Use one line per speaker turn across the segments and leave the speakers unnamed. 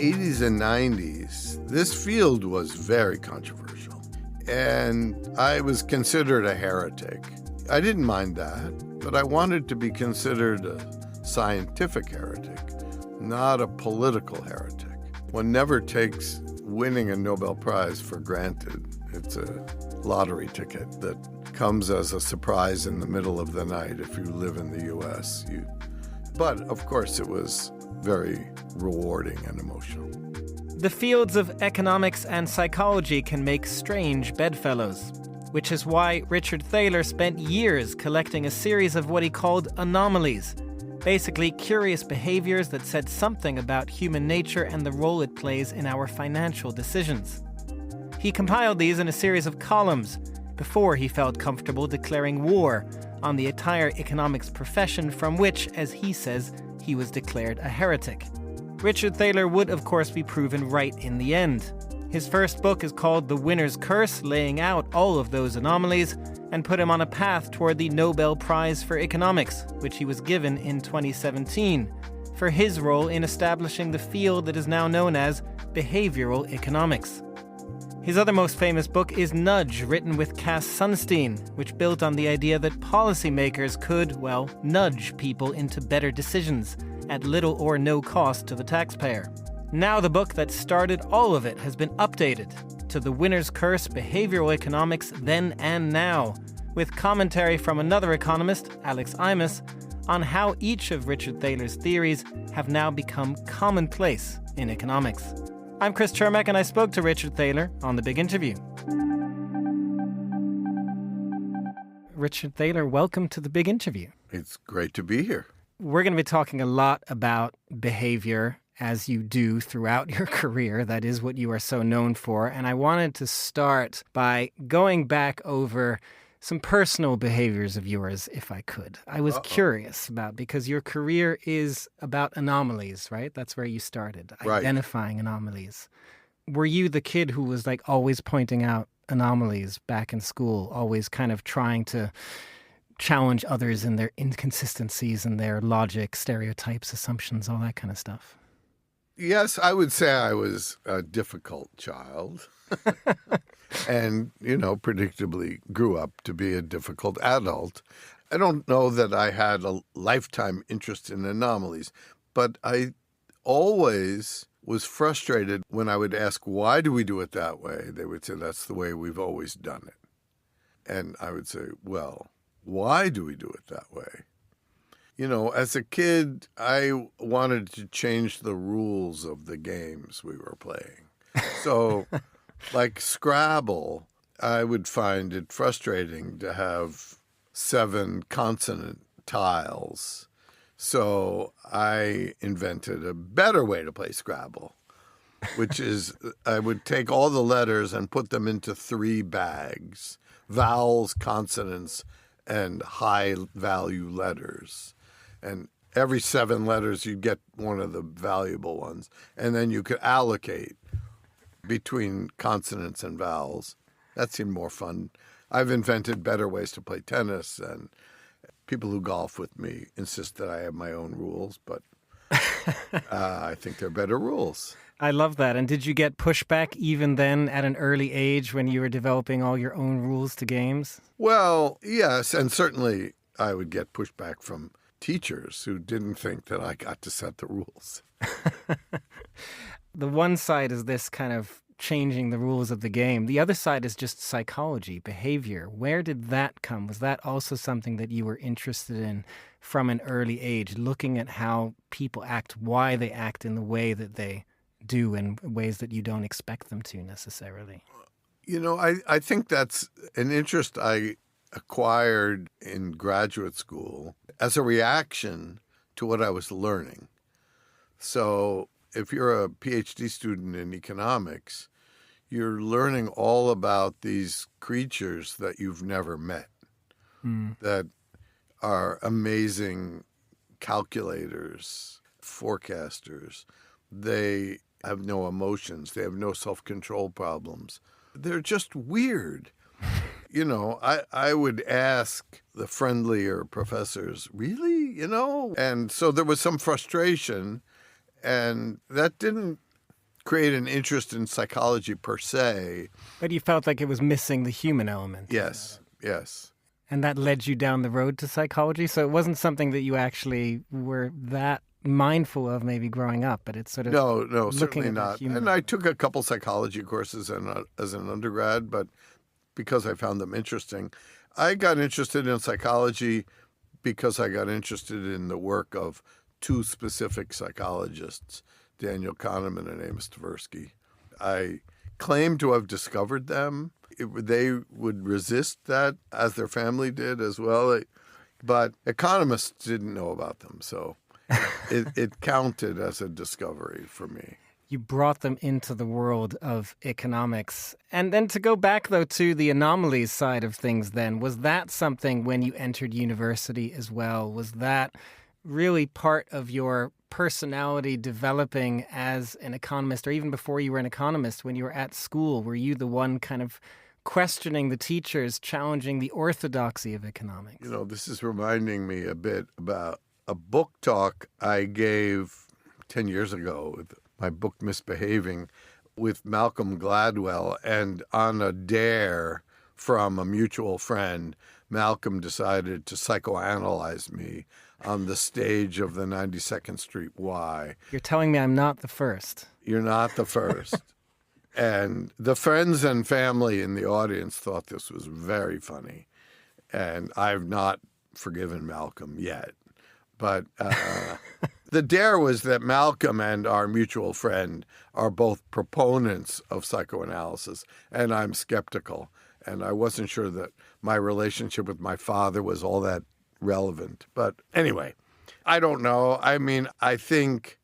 80s and 90s, this field was very controversial. And I was considered a heretic. I didn't mind that, but I wanted to be considered a scientific heretic, not a political heretic. One never takes winning a Nobel Prize for granted. It's a lottery ticket that comes as a surprise in the middle of the night if you live in the U.S. But, of course, it was very rewarding and emotional.
The fields of economics and psychology can make strange bedfellows, which is why Richard Thaler spent years collecting a series of what he called anomalies, basically curious behaviours that said something about human nature and the role it plays in our financial decisions. He compiled these in a series of columns before he felt comfortable declaring war on the entire economics profession from which, as he says, he was declared a heretic. Richard Thaler would, of course, be proven right in the end. His first book is called The Winner's Curse, laying out all of those anomalies and put him on a path toward the Nobel Prize for Economics, which he was given in 2017, for his role in establishing the field that is now known as behavioural economics. His other most famous book is Nudge, written with Cass Sunstein, which built on the idea that policymakers could, well, nudge people into better decisions at little or no cost to the taxpayer. Now the book that started all of it has been updated to The Winner's Curse, Behavioral Economics Then and Now, with commentary from another economist, Alex Imus, on how each of Richard Thaler's theories have now become commonplace in economics. I'm Chris Chermak, and I spoke to Richard Thaler on The Big Interview. Richard Thaler, welcome to The Big Interview.
It's great to be here.
We're going to be talking a lot about behavior, as you do throughout your career. That is what you are so known for. And I wanted to start by going back over some personal behaviors of yours, if I could. I was curious about, because your career is about anomalies, right? That's where you started, identifying anomalies. Were you the kid who was like always pointing out anomalies back in school, always kind of trying to challenge others in their inconsistencies and their logic, stereotypes, assumptions, all that kind of stuff?
Yes, I would say I was a difficult child and, predictably grew up to be a difficult adult. I don't know that I had a lifetime interest in anomalies, but I always was frustrated when I would ask, why do we do it that way? They would say, that's the way we've always done it. And I would say, well, why do we do it that way? As a kid, I wanted to change the rules of the games we were playing. So, like Scrabble, I would find it frustrating to have 7 consonant tiles. So I invented a better way to play Scrabble, which is I would take all the letters and put them into 3 bags: vowels, consonants, and high-value letters. And every 7 letters, you get one of the valuable ones. And then you could allocate between consonants and vowels. That seemed more fun. I've invented better ways to play tennis, and people who golf with me insist that I have my own rules, but I think they're better rules.
I love that. And did you get pushback even then at an early age when you were developing all your own rules to games?
Well, yes, and certainly I would get pushback from teachers who didn't think that I got to set the rules.
The one side is this kind of changing the rules of the game. The other side is just psychology, behavior. Where did that come? Was that also something that you were interested in from an early age, looking at how people act, why they act in the way that they do in ways that you don't expect them to necessarily?
I think that's an interest I acquired in graduate school as a reaction to what I was learning. So if you're a PhD student in economics, you're learning all about these creatures that you've never met, that are amazing calculators, forecasters. They have no emotions. They have no self-control problems. They're just weird. I would ask the friendlier professors, really? And so there was some frustration, and that didn't create an interest in psychology per se.
But you felt like it was missing the human element.
Yes, yes.
And that led you down the road to psychology? So it wasn't something that you actually were that mindful of maybe growing up, but it's sort of
No, certainly not. And I took a couple psychology courses as an undergrad, but because I found them interesting. I got interested in psychology because I got interested in the work of two specific psychologists, Daniel Kahneman and Amos Tversky. I claim to have discovered them. They would resist that, as their family did as well. But economists didn't know about them, so it counted as a discovery for me.
You brought them into the world of economics. And then to go back, though, to the anomalies side of things then, was that something when you entered university as well? Was that really part of your personality developing as an economist, or even before you were an economist, when you were at school? Were you the one kind of questioning the teachers, challenging the orthodoxy of economics?
You know, this is reminding me a bit about a book talk I gave 10 years ago with my book Misbehaving with Malcolm Gladwell, and on a dare from a mutual friend, Malcolm decided to psychoanalyze me on the stage of the 92nd Street Y.
You're telling me I'm not the first.
You're not the first. And the friends and family in the audience thought this was very funny. And I've not forgiven Malcolm yet. But the dare was that Malcolm and our mutual friend are both proponents of psychoanalysis, and I'm skeptical. And I wasn't sure that my relationship with my father was all that relevant. But anyway, I don't know. I mean, I think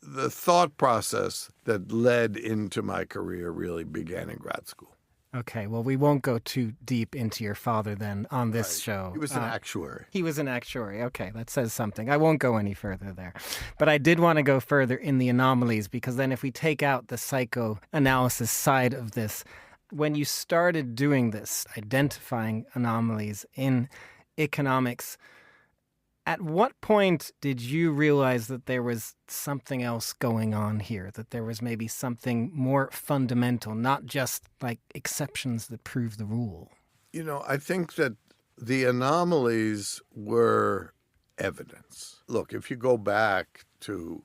the thought process that led into my career really began in grad school.
Okay, well, we won't go too deep into your father then on this show.
He was an actuary.
He was an actuary. Okay, that says something. I won't go any further there. But I did want to go further in the anomalies, because then if we take out the psychoanalysis side of this, when you started doing this, identifying anomalies in economics, at what point did you realize that there was something else going on here, that there was maybe something more fundamental, not just like exceptions that prove the rule?
You know, I think that the anomalies were evidence. Look, if you go back to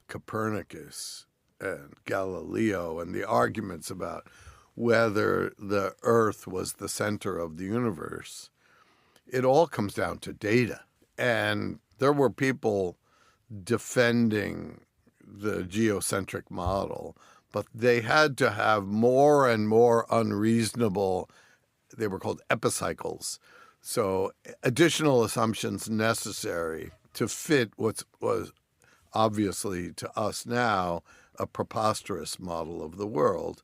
Copernicus and Galileo and the arguments about whether the Earth was the center of the universe, it all comes down to data. And there were people defending the geocentric model, but they had to have more and more unreasonable, they were called epicycles, so additional assumptions necessary to fit what was obviously to us now a preposterous model of the world.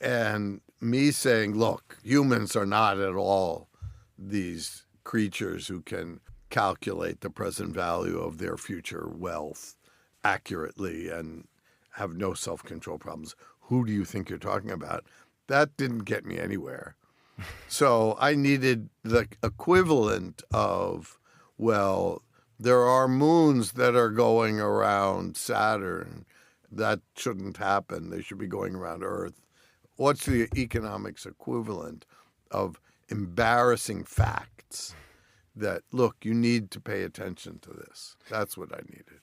And me saying, look, humans are not at all these creatures who can calculate the present value of their future wealth accurately and have no self-control problems. Who do you think you're talking about? That didn't get me anywhere. So I needed the equivalent of, well, there are moons that are going around Saturn. That shouldn't happen. They should be going around Earth. What's the economics equivalent of embarrassing facts that, look, you need to pay attention to this? That's what I needed.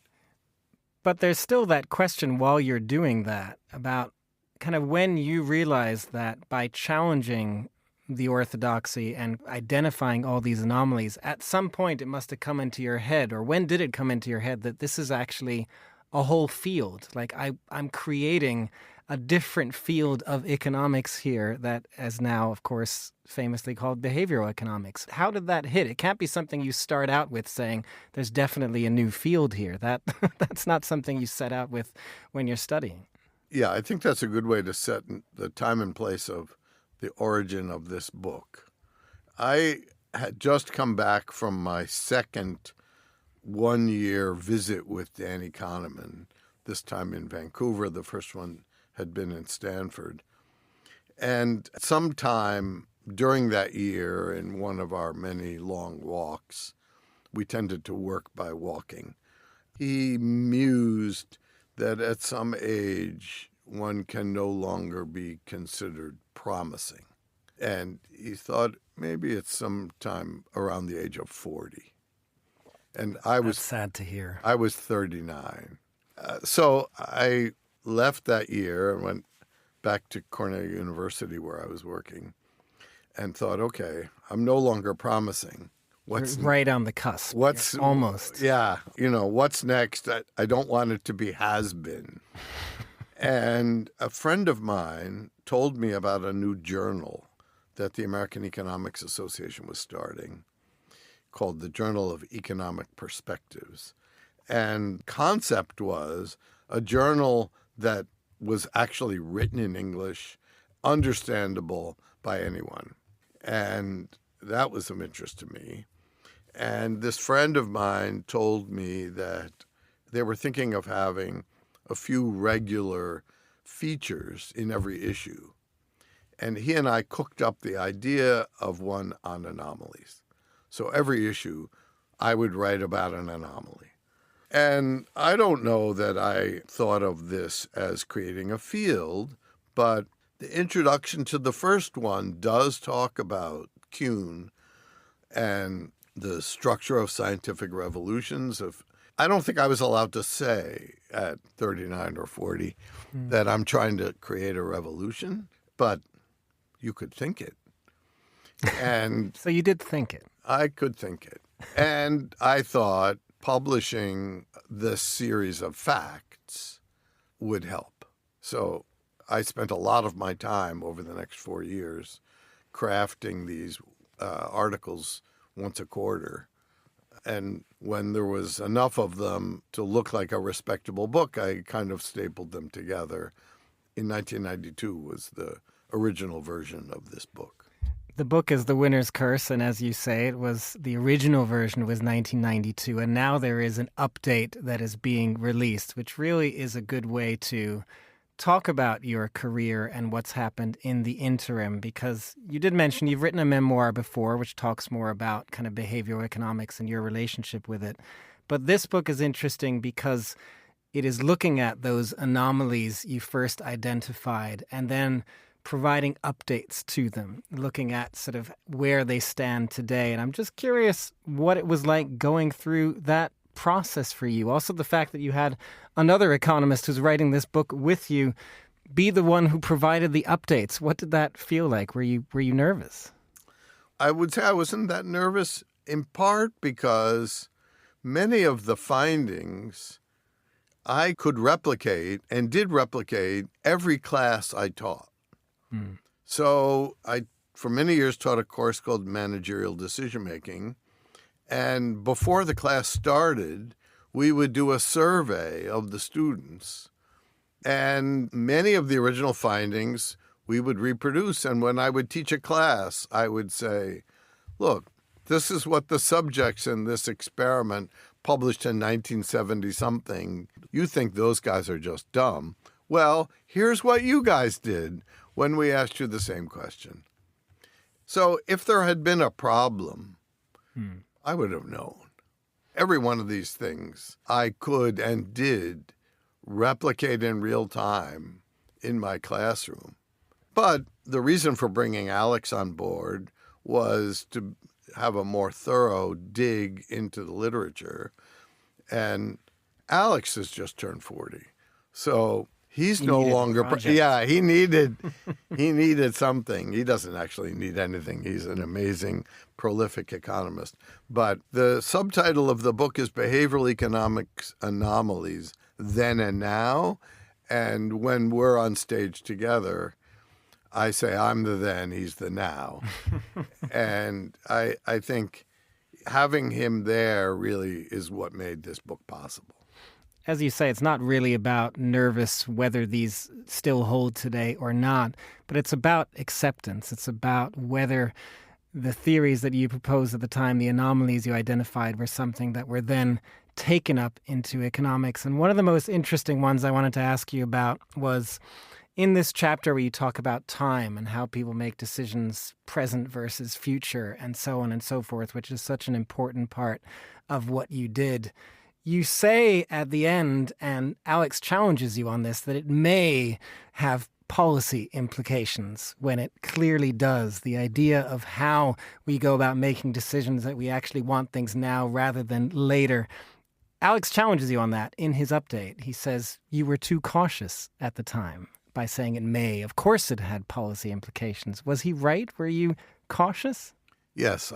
But there's still that question while you're doing that about kind of when you realize that by challenging the orthodoxy and identifying all these anomalies, at some point it must have come into your head, or when did it come into your head that this is actually a whole field? Like I'm creating a different field of economics here that is now, of course, famously called behavioral economics. How did that hit? It can't be something you start out with saying, there's definitely a new field here. That's not something you set out with when you're studying.
Yeah, I think that's a good way to set the time and place of the origin of this book. I had just come back from my second one-year visit with Danny Kahneman, this time in Vancouver. The first one had been in Stanford. And sometime during that year, in one of our many long walks, we tended to work by walking, he mused that at some age one can no longer be considered promising. And he thought maybe it's sometime around the age of 40. And
That's sad to hear.
I was 39. So I left that year and went back to Cornell University where I was working and thought, okay, I'm no longer promising.
What's right on the cusp? Almost.
Yeah. What's next? I don't want it to be has been. And a friend of mine told me about a new journal that the American Economics Association was starting called the Journal of Economic Perspectives. And concept was a journal that was actually written in English, understandable by anyone. And that was of interest to me. And this friend of mine told me that they were thinking of having a few regular features in every issue. And he and I cooked up the idea of one on anomalies. So every issue, I would write about an anomaly. And I don't know that I thought of this as creating a field, but the introduction to the first one does talk about Kuhn and the structure of scientific revolutions. I don't think I was allowed to say at 39 or 40 that I'm trying to create a revolution, but you could think it. And
so you did think it.
I could think it. And I thought publishing this series of facts would help. So I spent a lot of my time over the next 4 years crafting these articles once a quarter. And when there was enough of them to look like a respectable book, I kind of stapled them together. In 1992 was the original version of this book.
The book is The Winner's Curse, and as you say, the original version was 1992, and now there is an update that is being released, which really is a good way to talk about your career and what's happened in the interim, because you did mention you've written a memoir before, which talks more about kind of behavioral economics and your relationship with it. But this book is interesting because it is looking at those anomalies you first identified and then providing updates to them, looking at sort of where they stand today. And I'm just curious what it was like going through that process for you. Also, the fact that you had another economist who's writing this book with you be the one who provided the updates. What did that feel like? Were you nervous?
I would say I wasn't that nervous, in part because many of the findings I could replicate and did replicate every class I taught. So I, for many years, taught a course called Managerial Decision Making. And before the class started, we would do a survey of the students. And many of the original findings we would reproduce. And when I would teach a class, I would say, look, this is what the subjects in this experiment published in 1970-something. You think those guys are just dumb. Well, here's what you guys did when we asked you the same question. So if there had been a problem, I would have known. Every one of these things I could and did replicate in real time in my classroom. But the reason for bringing Alex on board was to have a more thorough dig into the literature. And Alex has just turned 40. So he's no longer, he needed something. He doesn't actually need anything. He's an amazing, prolific economist. But the subtitle of the book is Behavioral Economics Anomalies, Then and Now. And when we're on stage together, I say I'm the then, he's the now. And I think having him there really is what made this book possible.
As you say, it's not really about nervous whether these still hold today or not, but it's about acceptance. It's about whether the theories that you proposed at the time, the anomalies you identified, were something that were then taken up into economics. And one of the most interesting ones I wanted to ask you about was in this chapter where you talk about time and how people make decisions present versus future and so on and so forth, which is such an important part of what you did. You say at the end, and Alex challenges you on this, that it may have policy implications when it clearly does. The idea of how we go about making decisions, that we actually want things now rather than later. Alex challenges you on that in his update. He says you were too cautious at the time by saying it may. Of course it had policy implications. Was he right? Were you cautious?
Yes,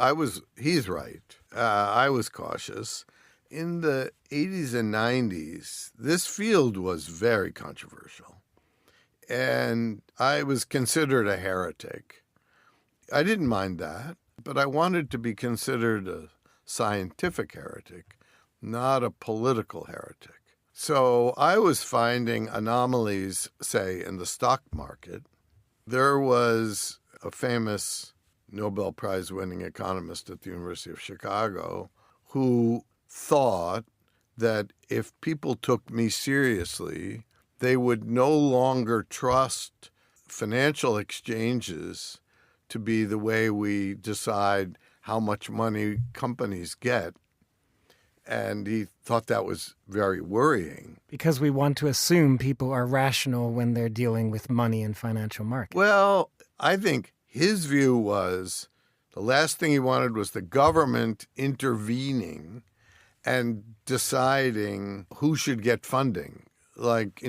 he's right. I was cautious. In the 80s and 90s, this field was very controversial, and I was considered a heretic. I didn't mind that, but I wanted to be considered a scientific heretic, not a political heretic. So I was finding anomalies, say, in the stock market. There was a famous Nobel Prize winning economist at the University of Chicago who thought that if people took me seriously, they would no longer trust financial exchanges to be the way we decide how much money companies get. And he thought that was very worrying.
Because we want to assume people are rational when they're dealing with money in financial markets.
Well, I think his view was the last thing he wanted was the government intervening and deciding who should get funding. Like,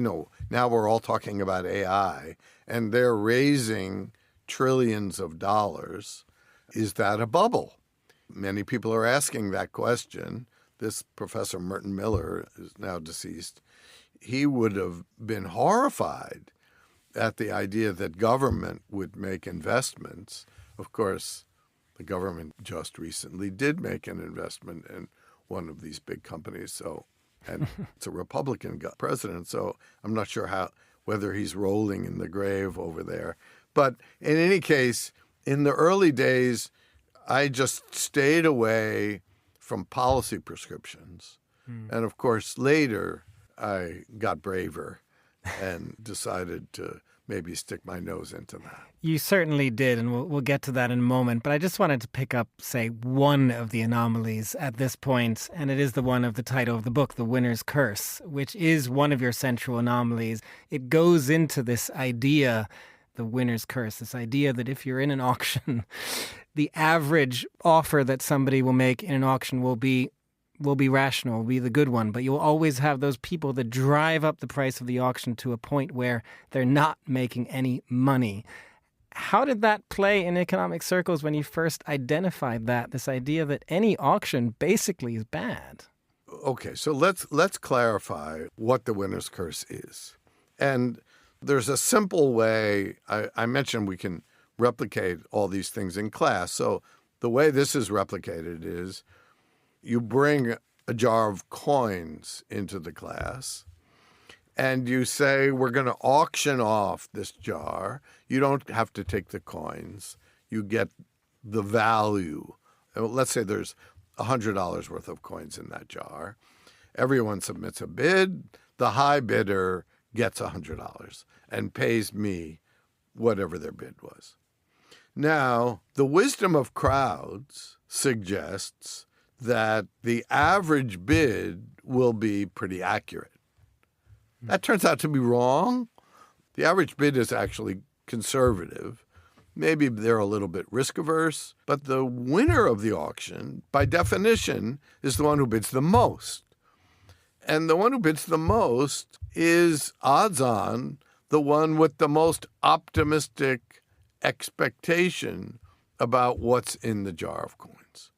now we're all talking about AI, and they're raising trillions of dollars. Is that a bubble? Many people are asking that question. This Professor Merton Miller is now deceased. He would have been horrified at the idea that government would make investments. Of course, the government just recently did make an investment in one of these big companies. And it's a Republican president, so I'm not sure whether he's rolling in the grave over there. But in any case, in the early days, I just stayed away from policy prescriptions. And of course, later, I got braver and decided to maybe stick my nose into that.
You certainly did, and we'll get to that in a moment. But I just wanted to pick up, say, one of the anomalies at this point, and it is the one of the title of the book, The Winner's Curse, which is one of your central anomalies. It goes into this idea, the winner's curse, this idea that if you're in an auction, the average offer that somebody will make in an auction will be rational, will be the good one, but you'll always have those people that drive up the price of the auction to a point where they're not making any money. How did that play in economic circles when you first identified that, this idea that any auction basically is bad?
Okay, so let's clarify what the winner's curse is. And there's a simple way. I mentioned we can replicate all these things in class. So the way this is replicated is you bring a jar of coins into the class and you say, we're going to auction off this jar. You don't have to take the coins. You get the value. Let's say there's $100 worth of coins in that jar. Everyone submits a bid. The high bidder gets $100 and pays me whatever their bid was. Now, the wisdom of crowds suggests that the average bid will be pretty accurate. That turns out to be wrong. The average bid is actually conservative. Maybe they're a little bit risk averse, but the winner of the auction, by definition, is the one who bids the most. And the one who bids the most is, odds on, the one with the most optimistic expectation about what's in the jar of coins.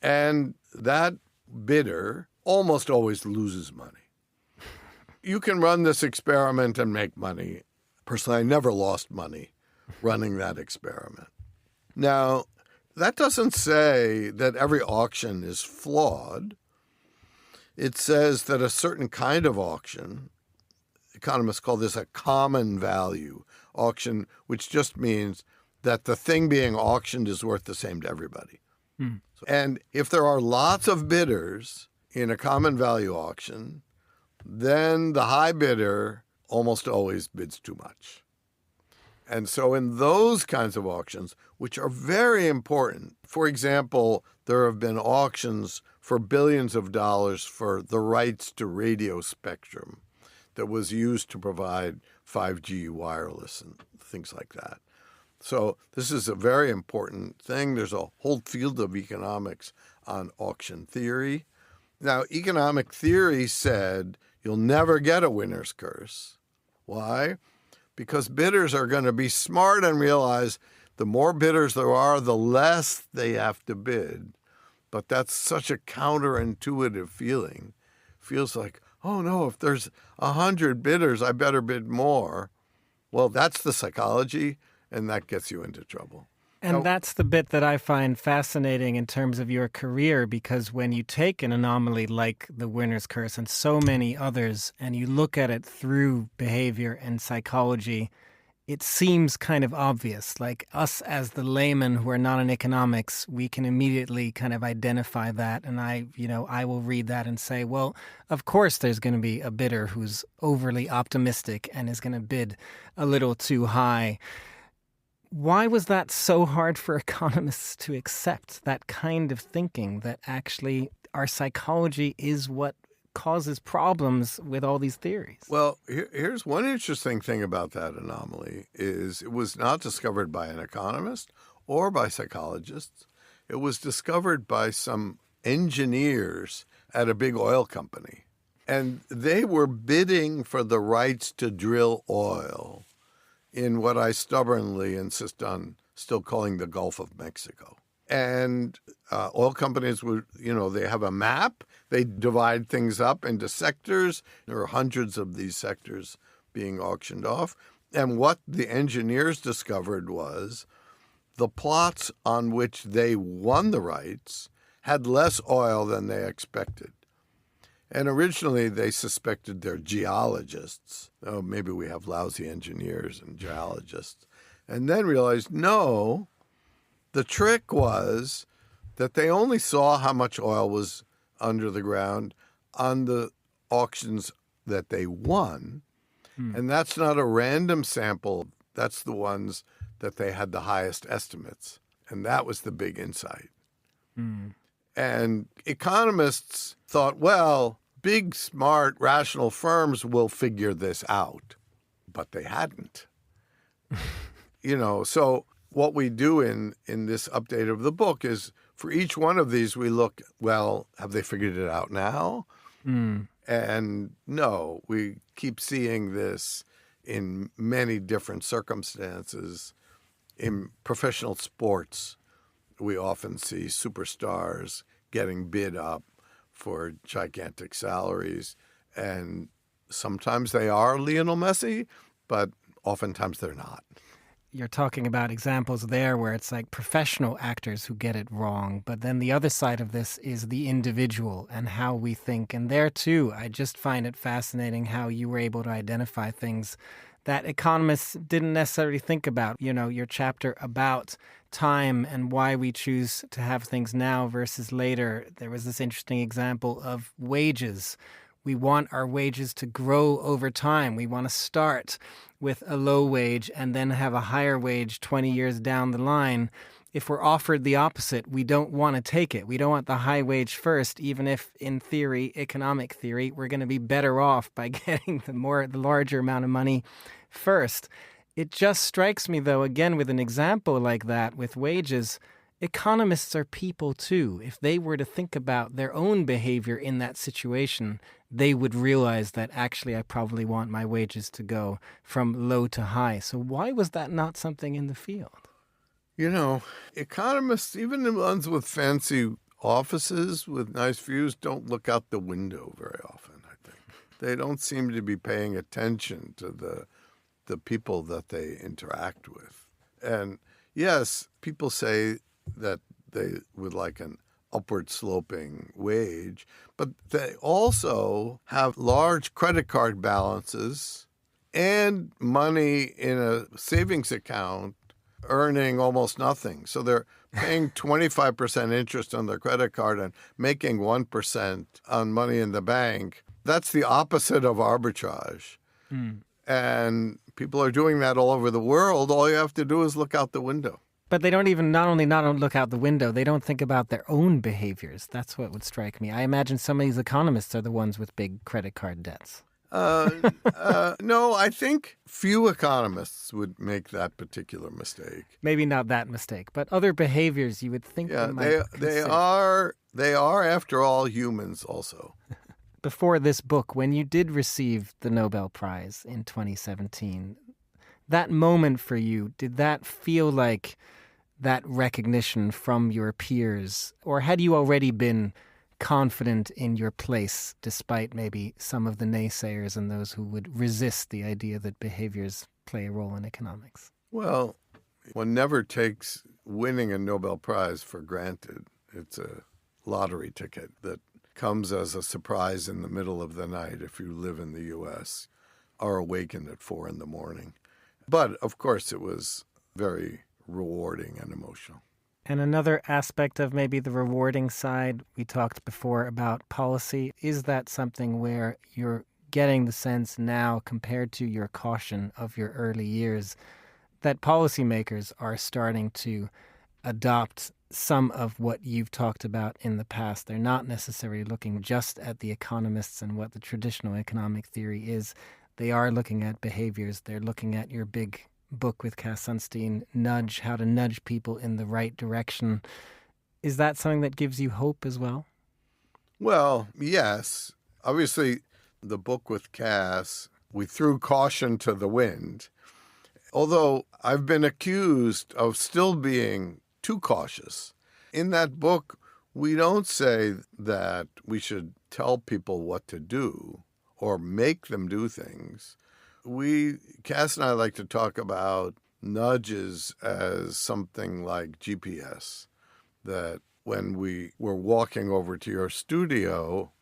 And that bidder almost always loses money. You can run this experiment and make money. Personally, I never lost money running that experiment. Now, that doesn't say that every auction is flawed. It says that a certain kind of auction, economists call this a common value auction, which just means that the thing being auctioned is worth the same to everybody. And if there are lots of bidders in a common value auction, then the high bidder almost always bids too much. And so in those kinds of auctions, which are very important, for example, there have been auctions for billions of dollars for the rights to radio spectrum that was used to provide 5G wireless and things like that. So this is a very important thing. There's a whole field of economics on auction theory. Now, economic theory said you'll never get a winner's curse. Why? Because bidders are going to be smart and realize the more bidders there are, the less they have to bid. But that's such a counterintuitive feeling. Feels like, oh no, if there's 100 bidders, I better bid more. Well, that's the psychology, and that gets you into trouble.
And that's the bit that I find fascinating in terms of your career, because when you take an anomaly like the winner's curse and so many others, and you look at it through behavior and psychology, it seems kind of obvious. Like us as the layman who are not in economics, we can immediately kind of identify that. And I will read that and say, well, of course there's going to be a bidder who's overly optimistic and is going to bid a little too high. Why was that so hard for economists to accept, that kind of thinking, that actually our psychology is what causes problems with all these theories?
Well, here's one interesting thing about that anomaly is it was not discovered by an economist or by psychologists. It was discovered by some engineers at a big oil company. And they were bidding for the rights to drill oil in what I stubbornly insist on still calling the Gulf of Mexico. And oil companies would, they have a map. They divide things up into sectors. There are hundreds of these sectors being auctioned off. And what the engineers discovered was the plots on which they won the rights had less oil than they expected. And originally they suspected they're geologists. Oh, maybe we have lousy engineers and geologists. And then realized, no, the trick was that they only saw how much oil was under the ground on the auctions that they won. And that's not a random sample. That's the ones that they had the highest estimates. And that was the big insight. And economists thought, well, big, smart, rational firms will figure this out. But they hadn't. So what we do in this update of the book is for each one of these, we look, well, have they figured it out now? And no, we keep seeing this in many different circumstances. In professional sports, we often see superstars getting bid up for gigantic salaries. And sometimes they are Lionel Messi, but oftentimes they're not.
You're talking about examples there where it's like professional actors who get it wrong. But then the other side of this is the individual and how we think. And there, too, I just find it fascinating how you were able to identify things that economists didn't necessarily think about. Your chapter about time and why we choose to have things now versus later. There was this interesting example of wages. We want our wages to grow over time. We want to start with a low wage and then have a higher wage 20 years down the line. If we're offered the opposite, we don't want to take it. We don't want the high wage first, even if in theory, economic theory, we're going to be better off by getting the larger amount of money first. It just strikes me, though, again, with an example like that with wages, economists are people too. If they were to think about their own behavior in that situation, they would realize that actually I probably want my wages to go from low to high. So why was that not something in the field? Economists,
even the ones with fancy offices with nice views, don't look out the window very often, I think. They don't seem to be paying attention to the people that they interact with. And yes, people say that they would like an upward sloping wage, but they also have large credit card balances and money in a savings account earning almost nothing. So they're paying 25% interest on their credit card and making 1% on money in the bank. That's the opposite of arbitrage. And people are doing that all over the world. All you have to do is look out the window.
But they don't even, not only not look out the window, they don't think about their own behaviors. That's what would strike me. I imagine some of these economists are the ones with big credit card debts.
No, I think few economists would make that particular mistake.
Maybe not that mistake, but other behaviors you would think they might consider.
They are, after all, humans also.
Before this book, when you did receive the Nobel Prize in 2017, that moment for you, did that feel like that recognition from your peers? Or had you already been confident in your place, despite maybe some of the naysayers and those who would resist the idea that behaviors play a role in economics?
Well, one never takes winning a Nobel Prize for granted. It's a lottery ticket that comes as a surprise in the middle of the night if you live in the U.S. or awakened at 4 a.m. But, of course, it was very rewarding and emotional.
And another aspect of maybe the rewarding side, we talked before about policy. Is that something where you're getting the sense now, compared to your caution of your early years, that policymakers are starting to adopt some of what you've talked about in the past? They're not necessarily looking just at the economists and what the traditional economic theory is. They are looking at behaviors. They're looking at your big book with Cass Sunstein, Nudge, how to nudge people in the right direction. Is that something that gives you hope as well?
Well, yes. Obviously, the book with Cass, we threw caution to the wind. Although I've been accused of still being too cautious. In that book, we don't say that we should tell people what to do or make them do things. Cass and I like to talk about nudges as something like GPS, that when we were walking over to your studio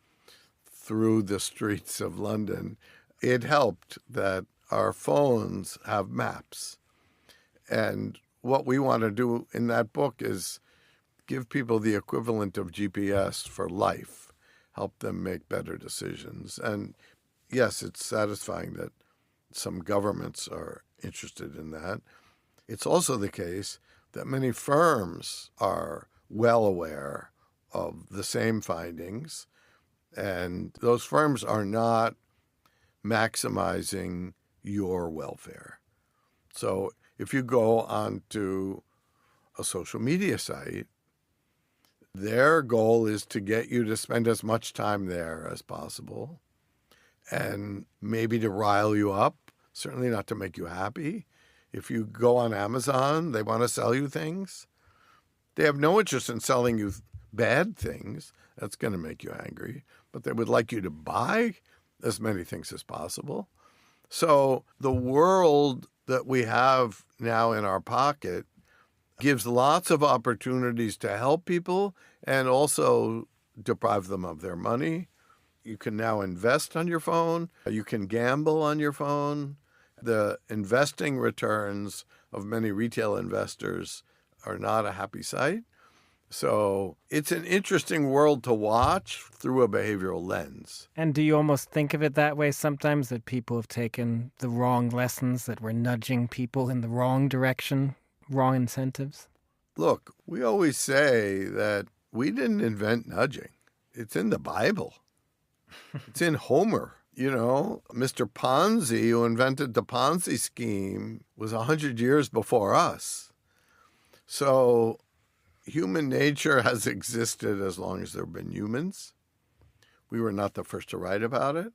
through the streets of London, it helped that our phones have maps. And what we want to do in that book is give people the equivalent of GPS for life, help them make better decisions. And yes, it's satisfying that some governments are interested in that. It's also the case that many firms are well aware of the same findings, and those firms are not maximizing your welfare. So if you go onto a social media site, their goal is to get you to spend as much time there as possible, and maybe to rile you up, certainly not to make you happy. If you go on Amazon, they want to sell you things. They have no interest in selling you bad things. That's going to make you angry. But they would like you to buy as many things as possible. So the world that we have now in our pocket gives lots of opportunities to help people and also deprive them of their money. You can now invest on your phone. You can gamble on your phone. The investing returns of many retail investors are not a happy sight. So it's an interesting world to watch through a behavioral lens.
And do you almost think of it that way sometimes, that people have taken the wrong lessons, that we're nudging people in the wrong direction, wrong incentives?
Look, we always say that we didn't invent nudging. It's in the Bible. It's in Homer. You know, Mr. Ponzi, who invented the Ponzi scheme, was 100 years before us. So human nature has existed as long as there have been humans. We were not the first to write about it.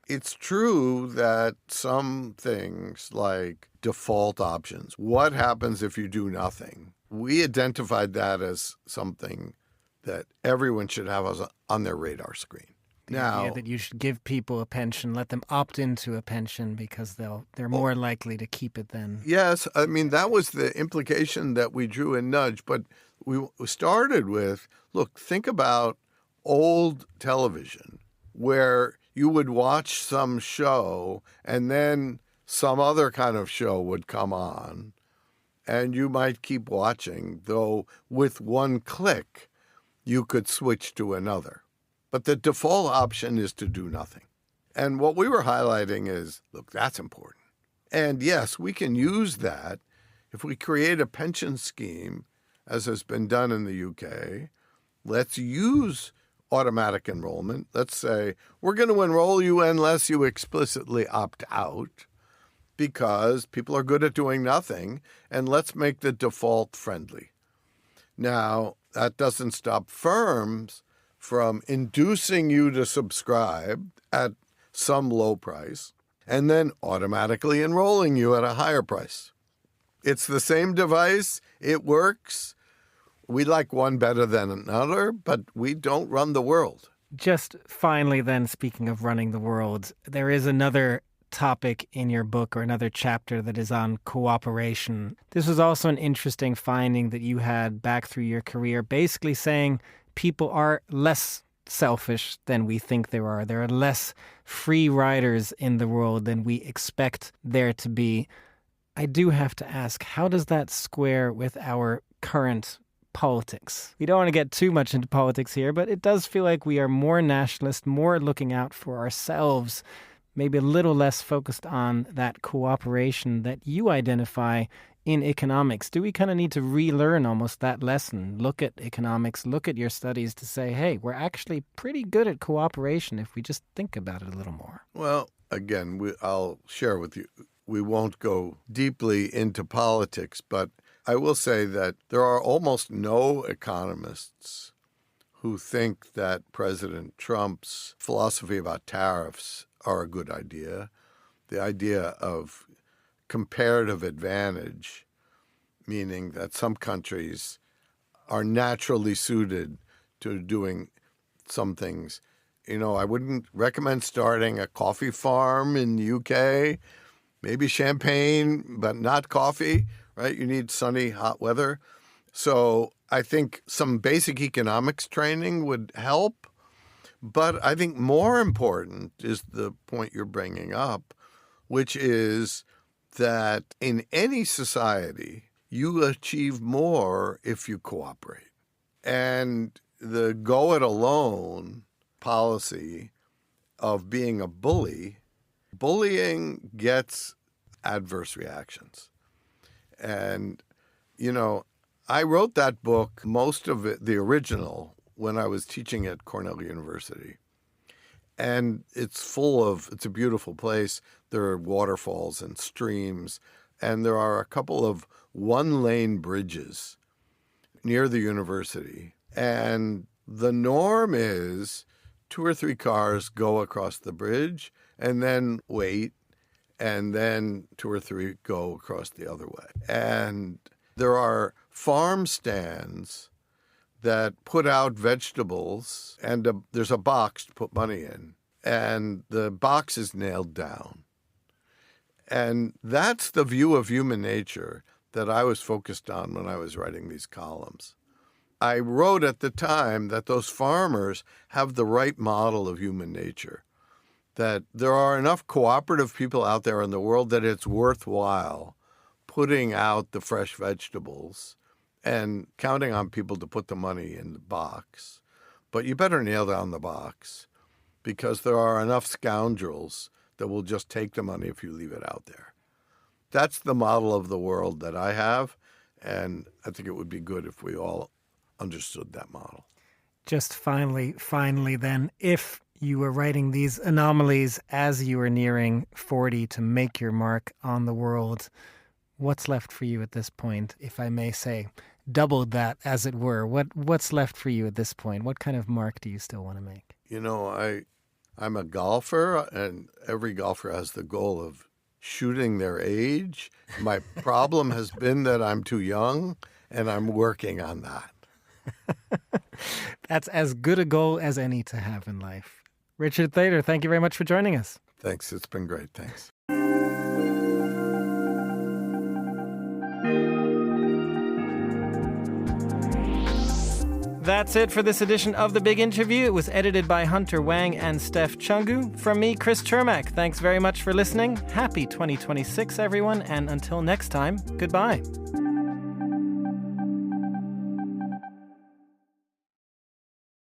It's true that some things like default options, what happens if you do nothing? We identified that as something that everyone should have on their radar screen.
The idea that you should give people a pension, let them opt into a pension because they're more likely to keep it then.
Yes, I mean, that was the implication that we drew in Nudge. But we started with, look, think about old television where you would watch some show and then some other kind of show would come on and you might keep watching, though with one click you could switch to another. But the default option is to do nothing. And what we were highlighting is, look, that's important. And yes, we can use that if we create a pension scheme, as has been done in the UK. Let's use automatic enrollment. Let's say we're going to enroll you unless you explicitly opt out, because people are good at doing nothing, and let's make the default friendly. Now, that doesn't stop firms from inducing you to subscribe at some low price and then automatically enrolling you at a higher price. It's the same device. It works. We like one better than another, but we don't run the world.
Just finally then, speaking of running the world, there is another topic in your book, or another chapter, that is on cooperation. This was also an interesting finding that you had back through your career, basically saying people are less selfish than we think there are. There are less free riders in the world than we expect there to be. I do have to ask, how does that square with our current politics? We don't want to get too much into politics here, but it does feel like we are more nationalist, more looking out for ourselves, maybe a little less focused on that cooperation that you identify in economics. Do we kind of need to relearn almost that lesson? Look at economics, look at your studies to say, hey, we're actually pretty good at cooperation if we just think about it a little more.
Well, again, I'll share with you. We won't go deeply into politics, but I will say that there are almost no economists who think that President Trump's philosophy about tariffs are a good idea. The idea of comparative advantage, meaning that some countries are naturally suited to doing some things. You know, I wouldn't recommend starting a coffee farm in the UK, maybe champagne, but not coffee, right? You need sunny, hot weather. So I think some basic economics training would help. But I think more important is the point you're bringing up, which is that in any society, you achieve more if you cooperate. And the go it alone policy of being a bullying gets adverse reactions. And, you know, I wrote that book, most of it, the original, when I was teaching at Cornell University. And it's a beautiful place. There are waterfalls and streams, and there are a couple of one-lane bridges near the university. And the norm is 2 or 3 cars go across the bridge and then wait, and then 2 or 3 go across the other way. And there are farm stands that put out vegetables, and there's a box to put money in, and the box is nailed down. And that's the view of human nature that I was focused on when I was writing these columns. I wrote at the time that those farmers have the right model of human nature, that there are enough cooperative people out there in the world that it's worthwhile putting out the fresh vegetables and counting on people to put the money in the box. But you better nail down the box, because there are enough scoundrels that will just take the money if you leave it out there. That's the model of the world that I have, and I think it would be good if we all understood that model.
Just finally then, if you were writing these anomalies as you were nearing 40 to make your mark on the world, what's left for you at this point, if I may say? Doubled that, as it were. What's left for you at this point? What kind of mark do you still want to make?
You know, I'm a golfer, and every golfer has the goal of shooting their age. My problem has been that I'm too young, and I'm working on that.
That's as good a goal as any to have in life. Richard Thaler, thank you very much for joining us.
Thanks. It's been great. Thanks.
That's it for this edition of The Big Interview. It was edited by Hunter Wang and Steph Chungu. From me, Chris Chermak. Thanks very much for listening. Happy 2026, everyone. And until next time, goodbye.